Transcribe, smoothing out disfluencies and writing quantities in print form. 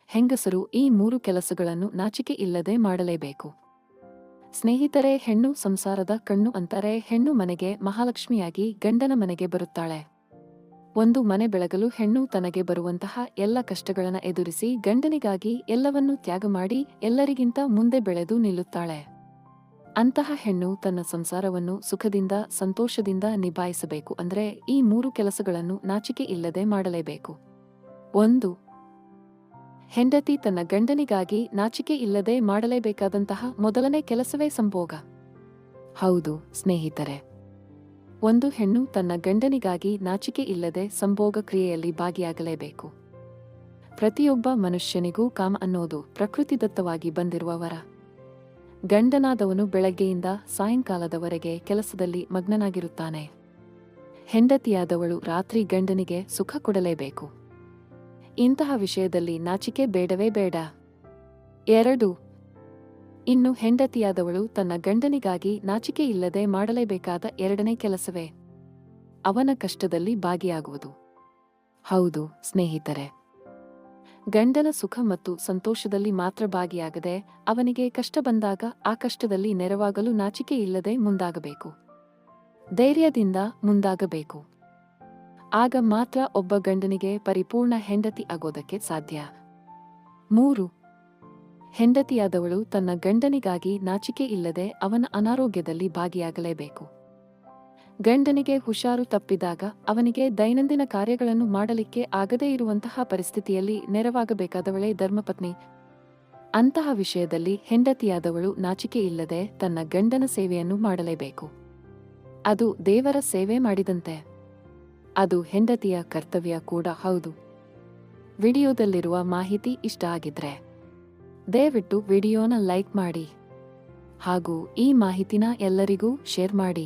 ಹೆಂಗಸರು ಈ 3 ಕೆಲಸಗಳನ್ನು ನಾಚಿಕೆ ಇಲ್ಲದೆ ಮಾಡಲೇಬೇಕು. ಸ್ನೇಹಿತರೆ, ಹೆಣ್ಣು ಸಂಸಾರದ ಕಣ್ಣು ಅಂತಾರೆ. ಹೆಣ್ಣು ಮನೆಗೆ ಮಹಾಲಕ್ಷ್ಮಿಯಾಗಿ ಗಂಡನ ಮನೆಗೆ ಬರುತ್ತಾಳೆ. ಒಂದು ಮನೆ ಬೆಳಗಲು ಹೆಣ್ಣು ತನಗೆ ಬರುವಂತಹ ಎಲ್ಲ ಕಷ್ಟಗಳನ್ನು ಎದುರಿಸಿ ಗಂಡನಿಗಾಗಿ ಎಲ್ಲವನ್ನೂ ತ್ಯಾಗ ಮಾಡಿ ಎಲ್ಲರಿಗಿಂತ ಮುಂದೆ ಬೆಳೆದು ನಿಲ್ಲುತ್ತಾಳೆ. ಅಂತಹ ಹೆಣ್ಣು ತನ್ನ ಸಂಸಾರವನ್ನು ಸುಖದಿಂದ ಸಂತೋಷದಿಂದ ನಿಭಾಯಿಸಬೇಕು ಅಂದ್ರೆ ಈ 3 ಕೆಲಸಗಳನ್ನು ನಾಚಿಕೆ ಇಲ್ಲದೆ ಮಾಡಲೇಬೇಕು. 1. ಹೆಂಡತಿ ತನ್ನ ಗಂಡನಿಗಾಗಿ ನಾಚಿಕೆ ಇಲ್ಲದೆ ಮಾಡಲೇಬೇಕಾದಂತಹ ಮೊದಲನೇ ಕೆಲಸವೇ ಸಂಭೋಗ. ಹೌದು ಸ್ನೇಹಿತರೆ, ಒಂದು ಹೆಣ್ಣು ತನ್ನ ಗಂಡನಿಗಾಗಿ ನಾಚಿಕೆ ಇಲ್ಲದೆ ಸಂಭೋಗ ಕ್ರಿಯೆಯಲ್ಲಿ ಭಾಗಿಯಾಗಲೇಬೇಕು. ಪ್ರತಿಯೊಬ್ಬ ಮನುಷ್ಯನಿಗೂ ಕಾಮ ಅನ್ನೋದು ಪ್ರಕೃತಿದತ್ತವಾಗಿ ಬಂದಿರುವ ವರ. ಗಂಡನಾದವನು ಬೆಳಗ್ಗೆಯಿಂದ ಸಾಯಂಕಾಲದವರೆಗೆ ಕೆಲಸದಲ್ಲಿ ಮಗ್ನನಾಗಿರುತ್ತಾನೆ. ಹೆಂಡತಿಯಾದವಳು ರಾತ್ರಿ ಗಂಡನಿಗೆ ಸುಖ ಕೊಡಲೇಬೇಕು. ಇಂತಹ ವಿಷಯದಲ್ಲಿ ನಾಚಿಕೆ ಬೇಡವೇ ಬೇಡ. 2. ಇನ್ನು ಹೆಂಡತಿಯಾದವಳು ತನ್ನ ಗಂಡನಿಗಾಗಿ ನಾಚಿಕೆ ಇಲ್ಲದೆ ಮಾಡಲೇಬೇಕಾದ ಎರಡನೇ ಕೆಲಸವೇ ಅವನ ಕಷ್ಟದಲ್ಲಿ ಭಾಗಿಯಾಗುವುದು. ಹೌದು ಸ್ನೇಹಿತರೆ, ಗಂಡನ ಸುಖ ಮತ್ತು ಸಂತೋಷದಲ್ಲಿ ಮಾತ್ರ ಭಾಗಿಯಾಗದೆ ಅವನಿಗೆ ಕಷ್ಟ ಬಂದಾಗ ಆ ಕಷ್ಟದಲ್ಲಿ ನೆರವಾಗಲು ನಾಚಿಕೆ ಇಲ್ಲದೆ ಮುಂದಾಗಬೇಕು. ಧೈರ್ಯದಿಂದ ಮುಂದಾಗಬೇಕು. ಆಗ ಮಾತ್ರ ಒಬ್ಬ ಗಂಡನಿಗೆ ಪರಿಪೂರ್ಣ ಹೆಂಡತಿ ಆಗೋದಕ್ಕೆ ಸಾಧ್ಯ. 3. ಹೆಂಡತಿಯಾದವಳು ತನ್ನ ಗಂಡನಿಗಾಗಿ ನಾಚಿಕೆ ಇಲ್ಲದೆ ಅವನ ಅನಾರೋಗ್ಯದಲ್ಲಿ ಭಾಗಿಯಾಗಲೇಬೇಕು. ಗಂಡನಿಗೆ ಹುಷಾರು ತಪ್ಪಿದಾಗ ಅವನಿಗೆ ದೈನಂದಿನ ಕಾರ್ಯಗಳನ್ನು ಮಾಡಲಿಕ್ಕೆ ಆಗದೇ ಇರುವಂತಹ ಪರಿಸ್ಥಿತಿಯಲ್ಲಿ ನೆರವಾಗಬೇಕಾದವಳೇ ಧರ್ಮಪತ್ನಿ. ಅಂತಹ ವಿಷಯದಲ್ಲಿ ಹೆಂಡತಿಯಾದವಳು ನಾಚಿಕೆ ಇಲ್ಲದೆ ತನ್ನ ಗಂಡನ ಸೇವೆಯನ್ನು ಮಾಡಲೇಬೇಕು. ಅದು ದೇವರ ಸೇವೆ ಮಾಡಿದಂತೆ. ಅದು ಹೆಂಡತಿಯ ಕರ್ತವ್ಯ ಕೂಡ ಹೌದು. ವಿಡಿಯೋದಲ್ಲಿರುವ ಮಾಹಿತಿ ಇಷ್ಟ ಆಗಿದ್ರೆ ದಯವಿಟ್ಟು ವಿಡಿಯೋನ ಲೈಕ್ ಮಾಡಿ ಹಾಗೂ ಈ ಮಾಹಿತಿನ ಎಲ್ಲರಿಗೂ ಶೇರ್ ಮಾಡಿ.